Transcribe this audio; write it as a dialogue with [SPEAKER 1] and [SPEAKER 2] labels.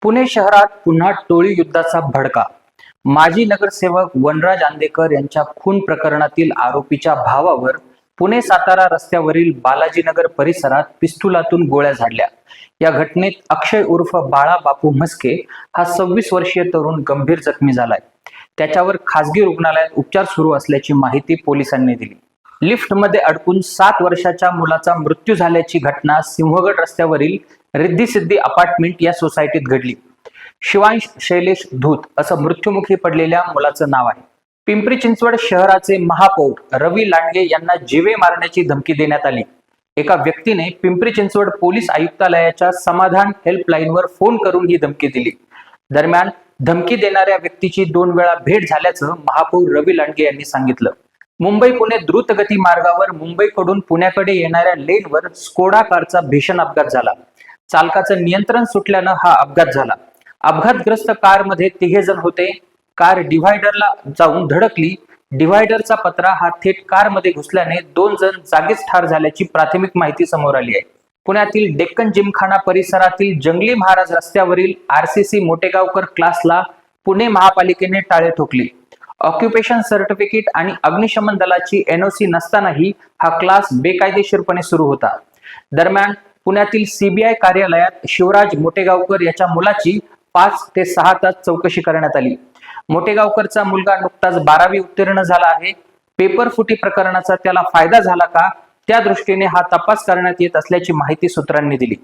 [SPEAKER 1] पुणे शहरात पुन्हा टोळी युद्धाचा भडका. माजी नगरसेवक वनराज आंदेकर यांच्या खून प्रकरणातील आरोपीच्या भावावर पुणे सातारा रस्त्यावरील बालाजीनगर परिसरात पिस्तुलातून गोळ्या झाडल्या. या घटनेत अक्षय उर्फ बाळा बापू म्हस्के हा 26 वर्षीय तरुण गंभीर जखमी झालाय. त्याच्यावर खासगी रुग्णालयात उपचार सुरू असल्याची माहिती पोलिसांनी दिली. लिफ्टमध्ये अडकून 7 वर्षाच्या मुलाचा मृत्यू झाल्याची घटना सिंहगड रस्त्यावरील रिद्धी सिद्धी अपार्टमेंट या सोसायटीत घडली. शिवांश शैलेश धूत असं मृत्युमुखी पडलेल्या मुलाचं नाव आहे. पिंपरी चिंचवड शहराचे महापौर रवी लांडगे यांना जीवे मारण्याची धमकी देण्यात आली. एका व्यक्तीने पिंपरी चिंचवड पोलीस आयुक्तालयाच्या समाधान हेल्पलाईनवर फोन करून ही धमकी दिली. दरम्यान धमकी देणाऱ्या व्यक्तीची 2 वेळा भेट झाल्याचं महापौर रवी लांडगे यांनी सांगितलं. मुंबई पुणे द्रुतगती मार्गावर मुंबईकडून पुण्याकडे येणाऱ्या लेनवर स्कोडा कारचा भीषण अपघात झाला. चालकाचं नियंत्रण सुटल्यानं हा अपघात झाला. अपघातग्रस्त कारमध्ये 3 जण होते. कार डिव्हायडरला जाऊन धडकली. डिव्हायडरचा पत्रा हा थेट कारमध्ये घुसल्याने 2 जण जागीच ठार झाल्याची प्राथमिक माहिती समोर आली आहे. पुण्यातील डेक्कन जिमखाना परिसरातील जंगली महाराज रस्त्यावरील RCC मोटेगावकर क्लासला पुणे महापालिकेने टाळे ठोकली. ऑक्युपेशन सर्टिफिकेट आणि अग्निशमन दलाची NOC नसतानाही हा क्लास बेकायदेशीरपणे सुरू होता. दरम्यान पुण्यातील CBI कार्यालयात शिवराज मोटेगावकर याच्या मुलाची 5 ते 6 तास चौकशी करण्यात आली. मोटेगावकरचा मुलगा नुकताच 12वी उत्तीर्ण झाला आहे. पेपर फुटी प्रकरणाचा त्याला फायदा झाला का, त्या दृष्टीने हा तपास करण्यात येत असल्याची माहिती सूत्रांनी दिली.